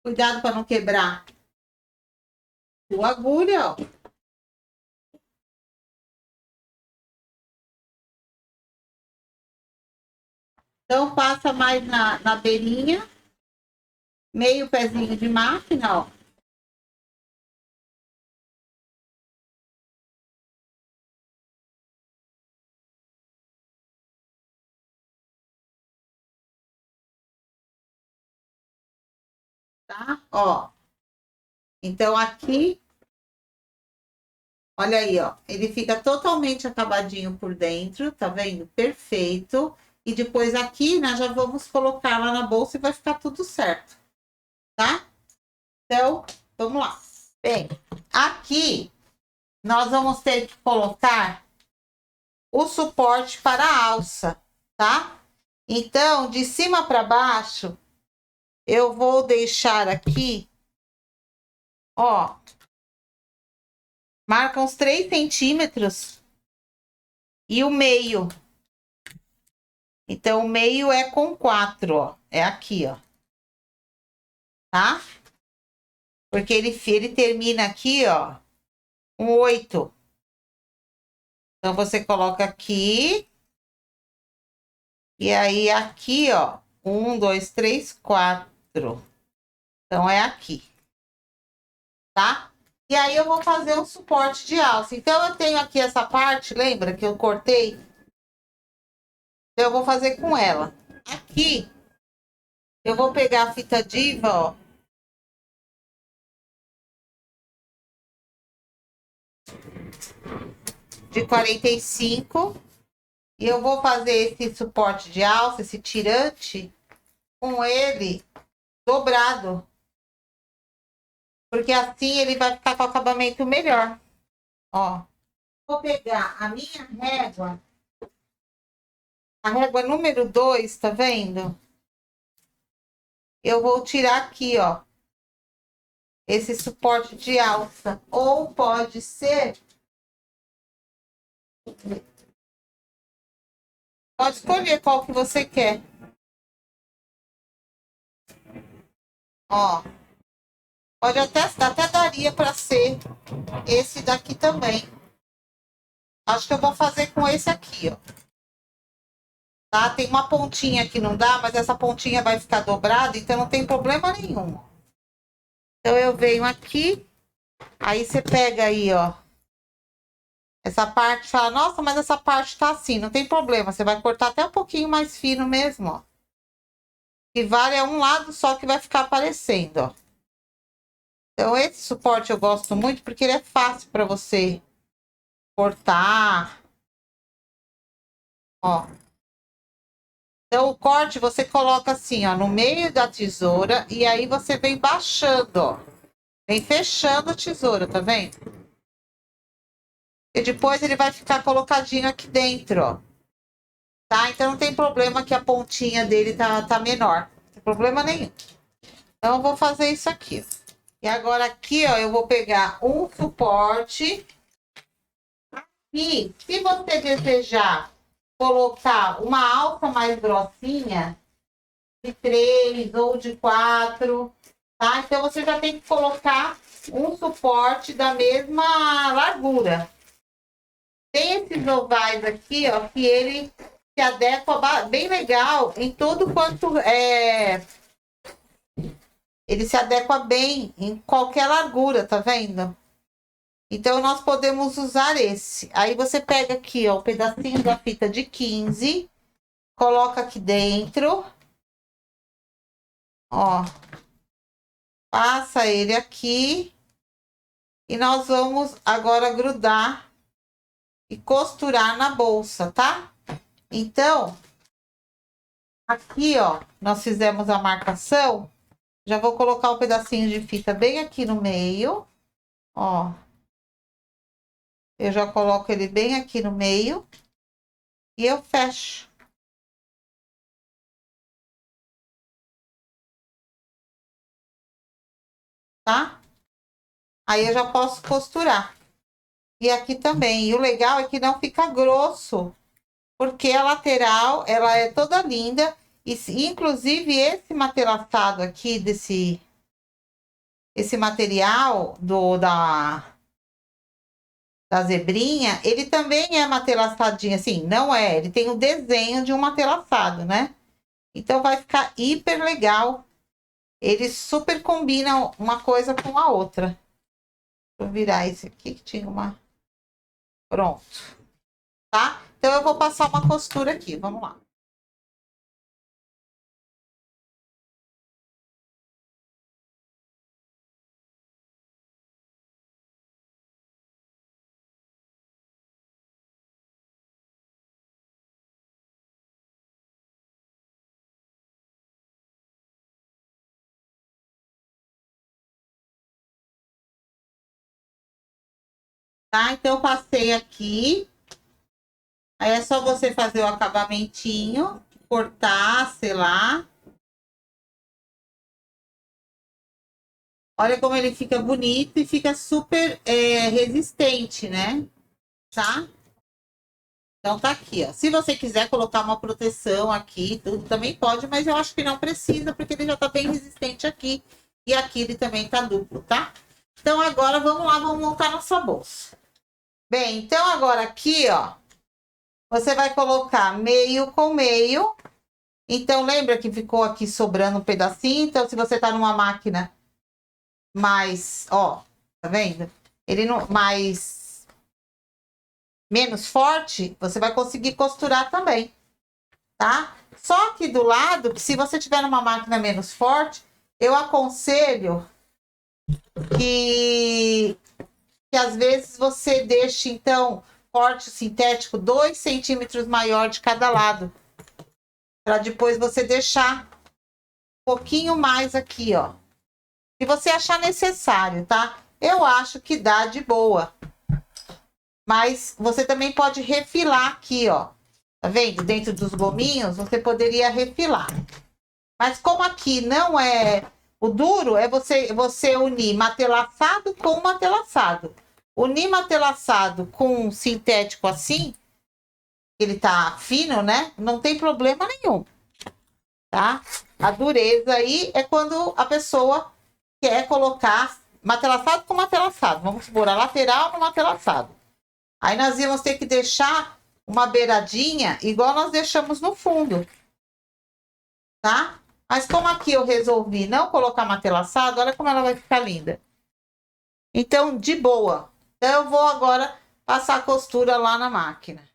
cuidado para não quebrar o agulha, ó. Então passa mais na beirinha, meio pezinho de máquina, ó. Tá? Ó. Então aqui, olha aí, ó, ele fica totalmente acabadinho por dentro, tá vendo? Perfeito. E depois aqui, nós já vamos colocar lá na bolsa e vai ficar tudo certo, tá? Então, vamos lá. Bem, aqui nós vamos ter que colocar o suporte para a alça, tá? Então, de cima para baixo, eu vou deixar aqui, ó, marca uns 3 centímetros e o meio. Então, o meio é com 4, ó. É aqui, ó. Tá? Porque ele termina aqui, ó, um 8. Então, você coloca aqui. E aí, aqui, ó, 1, 2, 3, 4. Então, é aqui. Tá? E aí, eu vou fazer um suporte de alça. Então, eu tenho aqui essa parte, lembra que eu cortei? Então, eu vou fazer com ela. Aqui, eu vou pegar a fita Diva, ó. De 45. E eu vou fazer esse suporte de alça, esse tirante, com ele dobrado. Porque assim ele vai ficar com o acabamento melhor. Ó. Vou pegar a minha régua. A régua número 2, tá vendo? Eu vou tirar aqui, ó. Esse suporte de alça. Ou pode ser... Pode escolher qual que você quer. Ó. Pode até daria para ser esse daqui também. Acho que eu vou fazer com esse aqui, ó. Tá? Tem uma pontinha que não dá, mas essa pontinha vai ficar dobrada, então não tem problema nenhum. Então eu venho aqui, aí você pega aí, ó. Essa parte, fala, nossa, mas essa parte tá assim, não tem problema. Você vai cortar até um pouquinho mais fino mesmo, ó. Que vale é um lado só que vai ficar aparecendo, ó. Então esse suporte eu gosto muito porque ele é fácil para você cortar. Ó. Então o corte você coloca assim, ó, no meio da tesoura e aí você vem baixando, ó. Vem fechando a tesoura, tá vendo? E depois ele vai ficar colocadinho aqui dentro, ó. Tá? Então não tem problema que a pontinha dele tá menor. Não tem problema nenhum. Então eu vou fazer isso aqui, ó. E agora aqui, ó, eu vou pegar um suporte. E se você desejar colocar uma alça mais grossinha, de 3 ou de 4, tá? Então você já tem que colocar um suporte da mesma largura. Tem esses ovais aqui, ó, que ele se adequa bem legal em tudo quanto é... Ele se adequa bem em qualquer largura, tá vendo? Então, nós podemos usar esse. Aí, você pega aqui, ó, um pedacinho da fita de 15, coloca aqui dentro. Ó. Passa ele aqui. E nós vamos agora grudar e costurar na bolsa, tá? Então, aqui, ó, nós fizemos a marcação. Já vou colocar um pedacinho de fita bem aqui no meio, ó. Eu já coloco ele bem aqui no meio e eu fecho. Tá? Aí eu já posso costurar. E aqui também. E o legal é que não fica grosso, porque a lateral, ela é toda linda. E inclusive esse matelaçado aqui, esse material da zebrinha, ele também é matelaçadinho, assim, não é, ele tem o desenho de um matelaçado, né? Então vai ficar hiper legal. Eles super combinam uma coisa com a outra. Deixa eu virar esse aqui que tinha uma... Pronto. Tá? Então eu vou passar uma costura aqui, vamos lá. Tá? Então, eu passei aqui. Aí é só você fazer o acabamentinho, cortar, selar. Olha como ele fica bonito e fica super resistente, né? Tá? Então, tá aqui, ó. Se você quiser colocar uma proteção aqui, tudo também pode, mas eu acho que não precisa, porque ele já tá bem resistente aqui. E aqui ele também tá duplo, tá? Então, agora, vamos lá, vamos montar nossa bolsa. Bem, então agora aqui, ó, você vai colocar meio com meio. Então, lembra que ficou aqui sobrando um pedacinho? Então, se você tá numa máquina mais, ó, tá vendo? Ele não, menos forte, você vai conseguir costurar também, tá? Só que do lado, que se você tiver numa máquina menos forte, eu aconselho que às vezes você deixe, então, corte sintético 2 centímetros maior de cada lado. Para depois você deixar um pouquinho mais aqui, ó. Se você achar necessário, tá? Eu acho que dá de boa. Mas você também pode refilar aqui, ó. Tá vendo? Dentro dos gominhos, você poderia refilar. Mas como aqui não é... O duro é você unir matelaçado com matelaçado. Unir matelaçado com sintético assim, ele tá fino, né? Não tem problema nenhum, tá? A dureza aí é quando a pessoa quer colocar matelaçado com matelaçado. Vamos supor, a lateral no matelaçado. Aí nós íamos ter que deixar uma beiradinha igual nós deixamos no fundo, tá? Mas como aqui eu resolvi não colocar matelaçado, olha como ela vai ficar linda. Então, de boa. Então, eu vou agora passar a costura lá na máquina.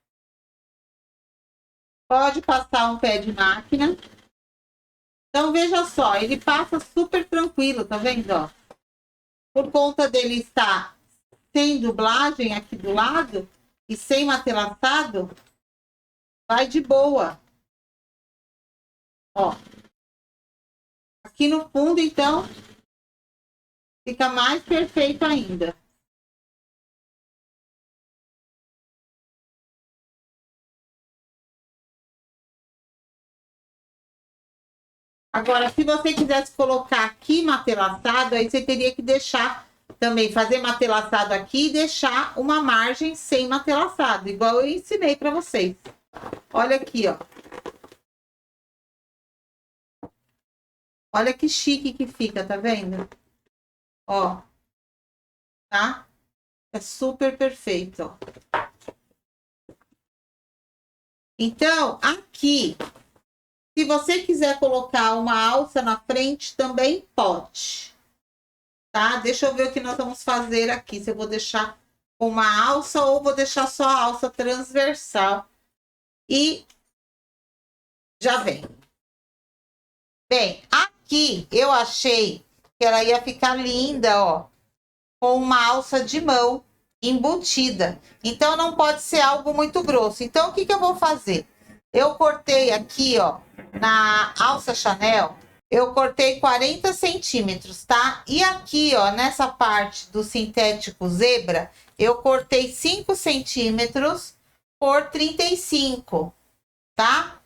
Pode passar um pé de máquina. Então, veja só, ele passa super tranquilo, tá vendo, ó? Por conta dele estar sem dublagem aqui do lado e sem matelaçado, vai de boa. Ó. Aqui no fundo, então, fica mais perfeito ainda. Agora, se você quisesse colocar aqui matelaçado, aí você teria que deixar também, fazer matelaçado aqui e deixar uma margem sem matelaçado, igual eu ensinei para vocês. Olha aqui, ó. Olha que chique que fica, tá vendo? Ó. Tá? É super perfeito, ó. Então, aqui, se você quiser colocar uma alça na frente, também pode. Tá? Deixa eu ver o que nós vamos fazer aqui. Se eu vou deixar uma alça ou vou deixar só a alça transversal. E já vem. Bem, aqui eu achei que ela ia ficar linda, ó. Com uma alça de mão embutida. Então, não pode ser algo muito grosso. Então, o que eu vou fazer? Eu cortei aqui, ó, na alça Chanel, eu cortei 40 centímetros, tá? E aqui, ó, nessa parte do sintético zebra, eu cortei 5 centímetros por 35, tá?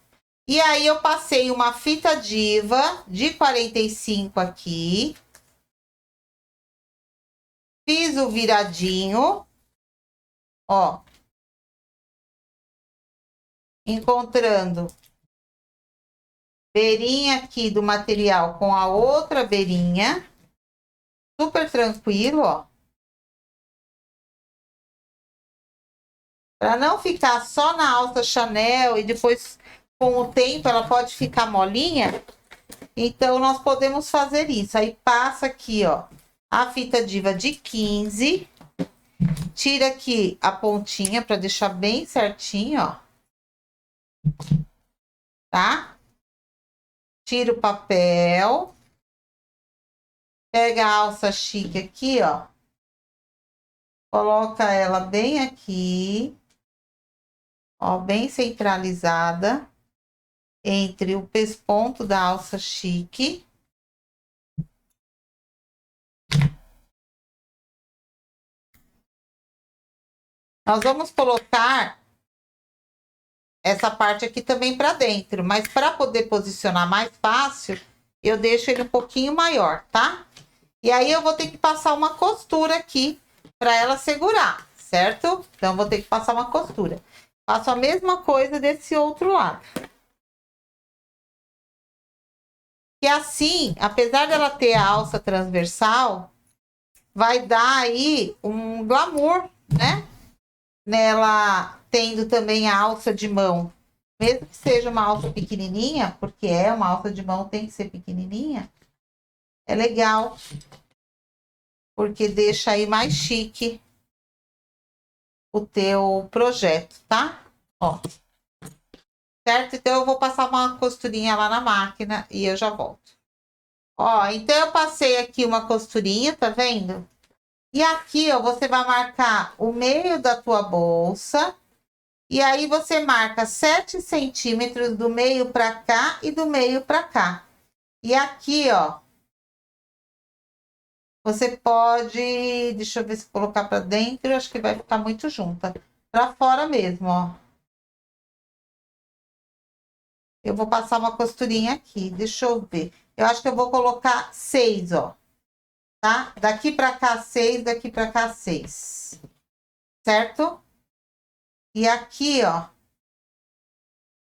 E aí, eu passei uma fita diva de 45 aqui. Fiz o viradinho, ó. Encontrando beirinha aqui do material com a outra beirinha. Super tranquilo, ó. Para não ficar só na alça Chanel e depois, com o tempo, ela pode ficar molinha. Então, nós podemos fazer isso. Aí, passa aqui, ó, a fita diva de 15. Tira aqui a pontinha para deixar bem certinho, ó. Tá? Tira o papel. Pega a alça chique aqui, ó. Coloca ela bem aqui. Ó, bem centralizada. Entre o pesponto da alça chique. Nós vamos colocar essa parte aqui também para dentro. Mas para poder posicionar mais fácil, eu deixo ele um pouquinho maior, tá? E aí, eu vou ter que passar uma costura aqui para ela segurar, certo? Então, vou ter que passar uma costura. Faço a mesma coisa desse outro lado. E assim, apesar dela ter a alça transversal, vai dar aí um glamour, né? Nela tendo também a alça de mão. Mesmo que seja uma alça pequenininha, porque é uma alça de mão, tem que ser pequenininha. É legal. Porque deixa aí mais chique o teu projeto, tá? Ó. Certo? Então, eu vou passar uma costurinha lá na máquina e eu já volto. Ó, então eu passei aqui uma costurinha, tá vendo? E aqui, ó, você vai marcar o meio da tua bolsa. E aí, você marca 7 centímetros do meio pra cá e do meio pra cá. E aqui, ó, você pode... Deixa eu ver se colocar pra dentro, acho que vai ficar muito junta. Pra fora mesmo, ó. Eu vou passar uma costurinha aqui, deixa eu ver. Eu acho que eu vou colocar 6, ó. Tá? Daqui pra cá, 6, daqui pra cá, 6. Certo? E aqui, ó,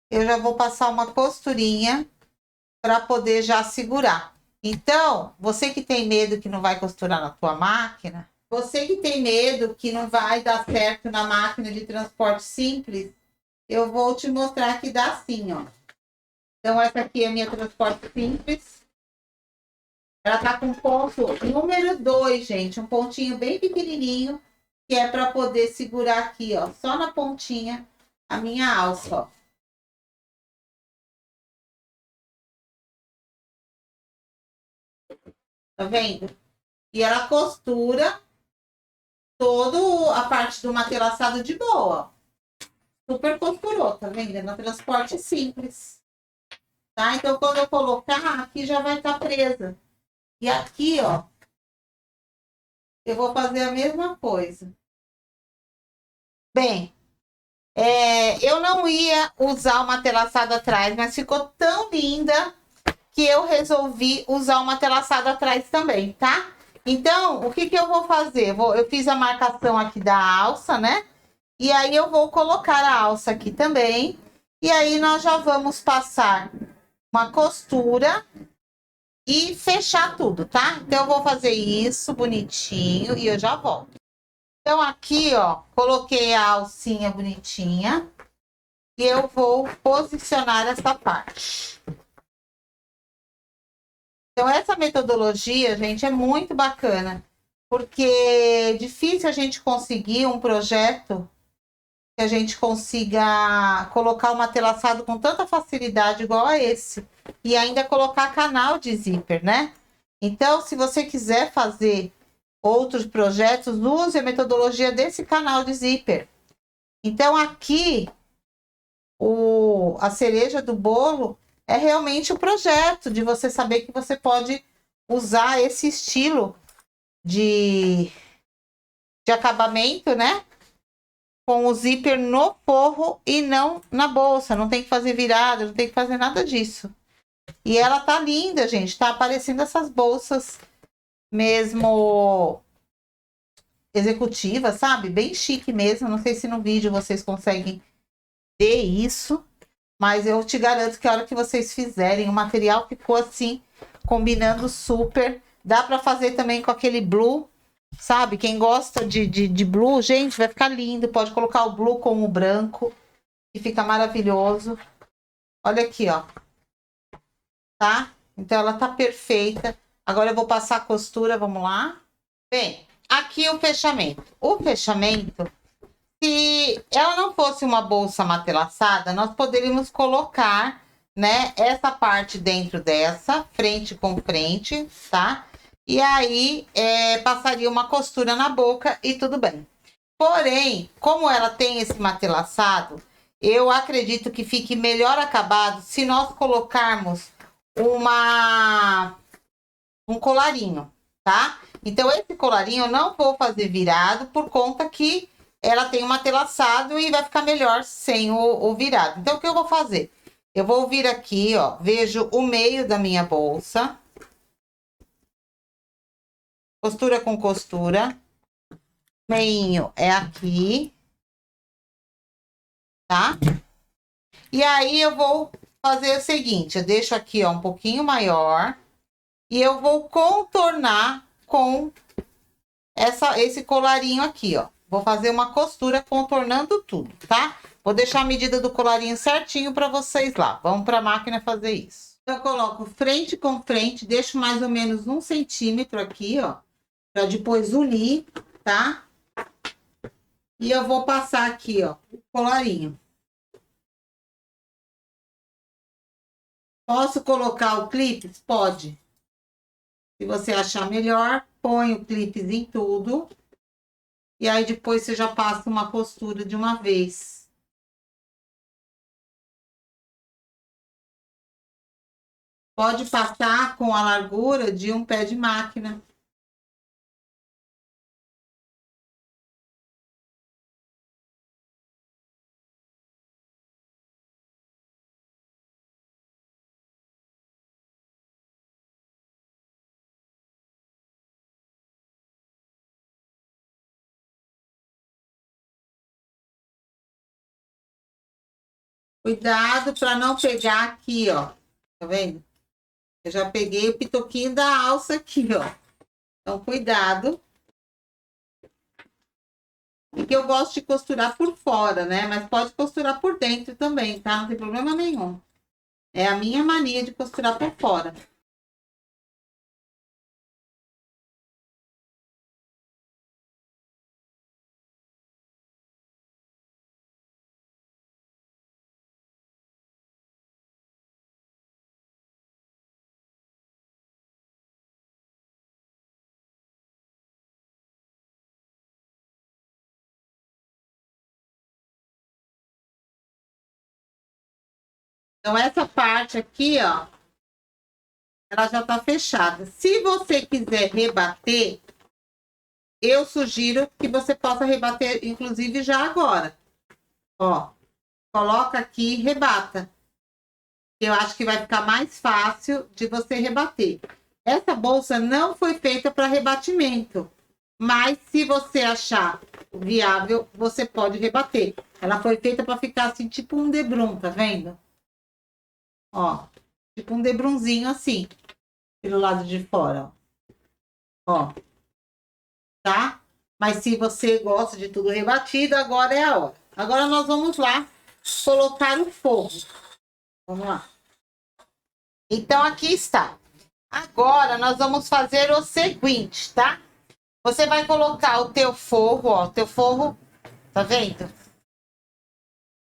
eu já vou passar uma costurinha para poder já segurar. Então, você que tem medo que não vai costurar na tua máquina, você que tem medo que não vai dar certo na máquina de transporte simples, eu vou te mostrar que dá sim, ó. Então, essa aqui é a minha transporte simples. Ela tá com ponto número 2, gente, um pontinho bem pequenininho, que é para poder segurar aqui, ó, só na pontinha a minha alça, ó. Tá vendo? E ela costura toda a parte do matelaçado de boa. Super costurou, tá vendo? É no transporte simples. Tá? Então, quando eu colocar, aqui já vai estar presa. E aqui, ó, eu vou fazer a mesma coisa. Bem, eu não ia usar o matelaçado atrás, mas ficou tão linda que eu resolvi usar o matelaçado atrás também, tá? Então, o que que eu vou fazer? Eu fiz a marcação aqui da alça, né? E aí eu vou colocar a alça aqui também. E aí nós já vamos passar uma costura e fechar tudo, tá? Então eu vou fazer isso bonitinho e eu já volto. Então aqui, ó, coloquei a alcinha bonitinha e eu vou posicionar essa parte. Então essa metodologia, gente, é muito bacana, porque é difícil a gente conseguir um projeto que a gente consiga colocar o matelaçado com tanta facilidade igual a esse. E ainda colocar canal de zíper, né? Então, se você quiser fazer outros projetos, use a metodologia desse canal de zíper. Então, aqui, a cereja do bolo é realmente o projeto de você saber que você pode usar esse estilo de acabamento, né? Com o zíper no forro e não na bolsa. Não tem que fazer virada, não tem que fazer nada disso. E ela tá linda, gente. Tá aparecendo essas bolsas mesmo executivas, sabe? Bem chique mesmo. Não sei se no vídeo vocês conseguem ver isso. Mas eu te garanto que a hora que vocês fizerem, o material ficou assim, combinando super. Dá pra fazer também com aquele blue, sabe? Quem gosta de blue, gente, vai ficar lindo. Pode colocar o blue com o branco, que fica maravilhoso. Olha aqui, ó. Tá? Então, ela tá perfeita. Agora eu vou passar a costura, vamos lá. Bem, aqui o fechamento. O fechamento, se ela não fosse uma bolsa matelaçada, nós poderíamos colocar, né, essa parte dentro dessa, frente com frente, tá? E aí, passaria uma costura na boca e tudo bem. Porém, como ela tem esse matelaçado, eu acredito que fique melhor acabado se nós colocarmos um colarinho, tá? Então, esse colarinho eu não vou fazer virado por conta que ela tem um matelaçado e vai ficar melhor sem o virado. Então, o que eu vou fazer? Eu vou vir aqui, ó, vejo o meio da minha bolsa. Costura com costura. Meinho é aqui. Tá? E aí, eu vou fazer o seguinte, eu deixo aqui, ó, um pouquinho maior. E eu vou contornar com esse colarinho aqui, ó. Vou fazer uma costura contornando tudo, tá? Vou deixar a medida do colarinho certinho para vocês lá. Vamos para a máquina fazer isso. Eu coloco frente com frente, deixo mais ou menos 1 centímetro aqui, ó. Para depois unir, tá? E eu vou passar aqui, ó, o colarinho. Posso colocar o clipe? Pode. Se você achar melhor, põe o clipes em tudo. E aí depois você já passa uma costura de uma vez. Pode passar com a largura de um pé de máquina. Cuidado para não pegar aqui, ó. Tá vendo? Eu já peguei o pitoquinho da alça aqui, ó. Então, cuidado. Porque eu gosto de costurar por fora, né? Mas pode costurar por dentro também, tá? Não tem problema nenhum. É a minha mania de costurar por fora. Então, essa parte aqui, ó, ela já tá fechada. Se você quiser rebater, eu sugiro que você possa rebater, inclusive, já agora. Ó, coloca aqui e rebata. Eu acho que vai ficar mais fácil de você rebater. Essa bolsa não foi feita para rebatimento, mas se você achar viável, você pode rebater. Ela foi feita para ficar assim, tipo um debrum, tá vendo? Ó, tipo um debrunzinho assim, pelo lado de fora, ó. Tá? Mas se você gosta de tudo rebatido, agora é a hora. Agora nós vamos lá colocar o forro. Vamos lá. Então, aqui está. Agora, nós vamos fazer o seguinte, tá? Você vai colocar o teu forro, ó. O teu forro, tá vendo?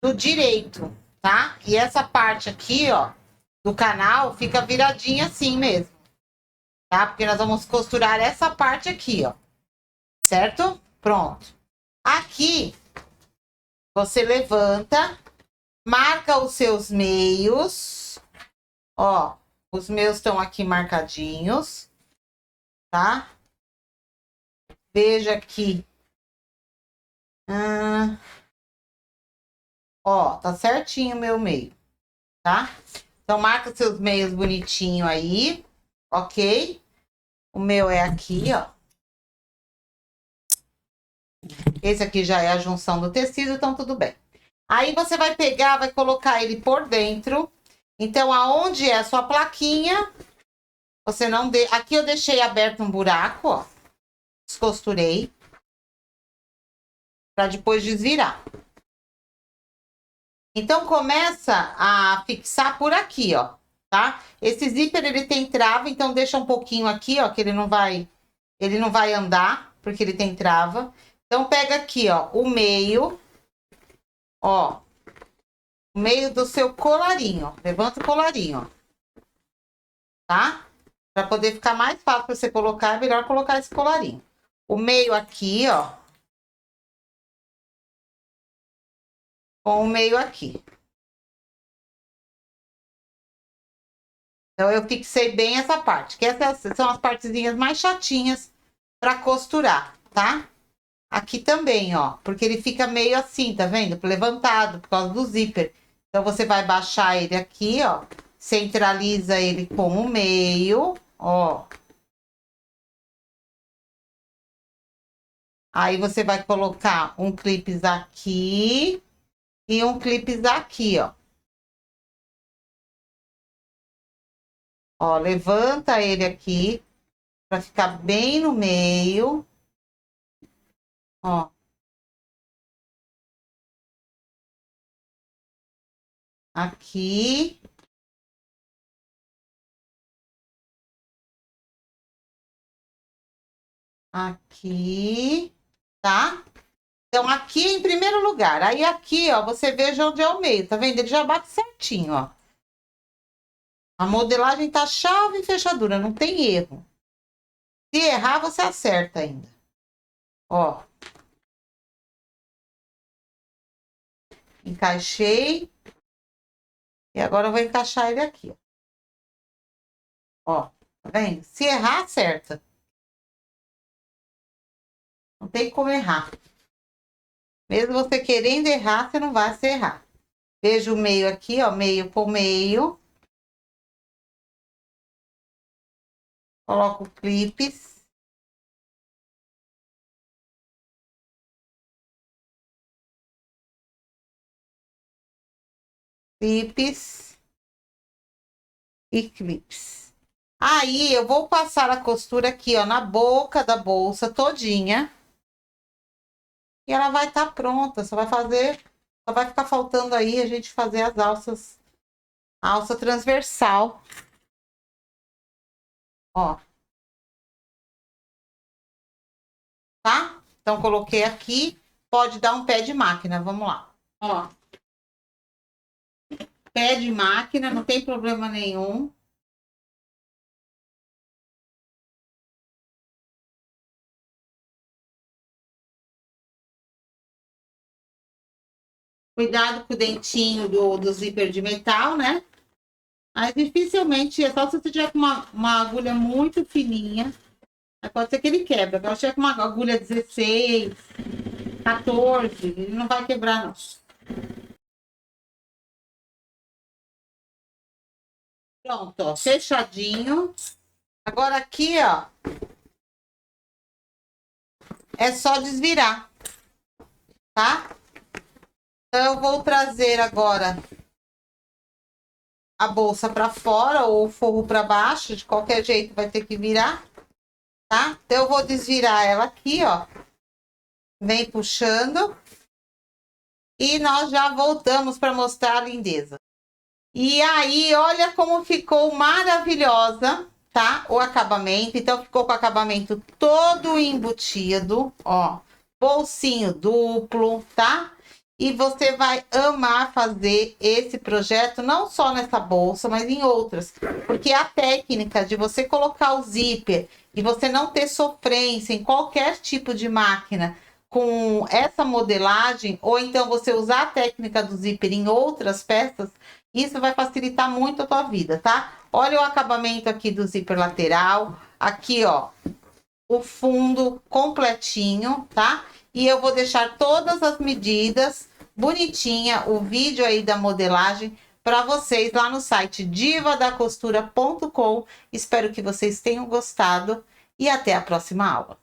Do direito, tá? E essa parte aqui, ó, do canal, fica viradinha assim mesmo. Tá? Porque nós vamos costurar essa parte aqui, ó. Certo? Pronto. Aqui, você levanta, marca os seus meios. Ó, os meus estão aqui marcadinhos, tá? Veja aqui. Ó, tá certinho o meu meio, tá? Então, marca seus meios bonitinho aí, ok? O meu é aqui, ó. Esse aqui já é a junção do tecido, então tudo bem. Aí, você vai pegar, vai colocar ele por dentro. Então, aonde é a sua plaquinha, você não... Aqui eu deixei aberto um buraco, ó. Descosturei. Pra depois desvirar. Então, começa a fixar por aqui, ó, tá? Esse zíper, ele tem trava, então deixa um pouquinho aqui, ó, que ele não vai andar, porque ele tem trava. Então, pega aqui, ó, o meio, ó, o meio do seu colarinho, ó. Levanta o colarinho, ó, tá? Pra poder ficar mais fácil pra você colocar, é melhor colocar esse colarinho. O meio aqui, ó, com o meio aqui. Então, eu fixei bem essa parte, que essas são as partezinhas mais chatinhas para costurar, tá? Aqui também, ó, porque ele fica meio assim, tá vendo? Levantado, por causa do zíper. Então, você vai baixar ele aqui, ó, centraliza ele com o meio, ó. Aí, você vai colocar um clipes aqui e um clipes aqui, ó. Ó, levanta ele aqui para ficar bem no meio. Ó. Aqui. Aqui. Tá? Então, aqui em primeiro lugar. Aí, aqui, ó, você veja onde é o meio, tá vendo? Ele já bate certinho, ó. A modelagem tá chave e fechadura, não tem erro. Se errar, você acerta ainda. Ó. Encaixei. E agora eu vou encaixar ele aqui, ó. Tá vendo? Se errar, acerta. Não tem como errar. Mesmo você querendo errar, você não vai se errar. Veja o meio aqui, ó, meio por meio. Coloco clipes. Clipes. E clipes. Aí, eu vou passar a costura aqui, ó, na boca da bolsa todinha. E ela vai estar pronta. Só vai fazer... Só vai ficar faltando aí a gente fazer as alças... A alça transversal. Ó. Tá? Então, coloquei aqui. Pode dar um pé de máquina. Vamos lá. Ó. Pé de máquina, não tem problema nenhum. Cuidado com o dentinho do zíper de metal, né? Mas dificilmente, é só se você tiver com uma agulha muito fininha. Aí pode ser que ele quebra. Agora, se tiver com uma agulha 16, 14, ele não vai quebrar, não. Pronto, ó, fechadinho. Agora aqui, ó, é só desvirar, tá? Então, eu vou trazer agora a bolsa para fora ou o forro para baixo, de qualquer jeito vai ter que virar, tá? Então, eu vou desvirar ela aqui, ó. Vem puxando. E nós já voltamos para mostrar a lindeza. E aí, olha como ficou maravilhosa, tá? O acabamento. Então, ficou com o acabamento todo embutido, ó. Bolsinho duplo, tá? E você vai amar fazer esse projeto, não só nessa bolsa, mas em outras. Porque a técnica de você colocar o zíper e você não ter sofrência em qualquer tipo de máquina com essa modelagem, ou então você usar a técnica do zíper em outras peças, isso vai facilitar muito a tua vida, tá? Olha o acabamento aqui do zíper lateral. Aqui, ó, o fundo completinho, tá? E eu vou deixar todas as medidas bonitinha, o vídeo aí da modelagem para vocês lá no site divadacostura.com. Espero que vocês tenham gostado e até a próxima aula.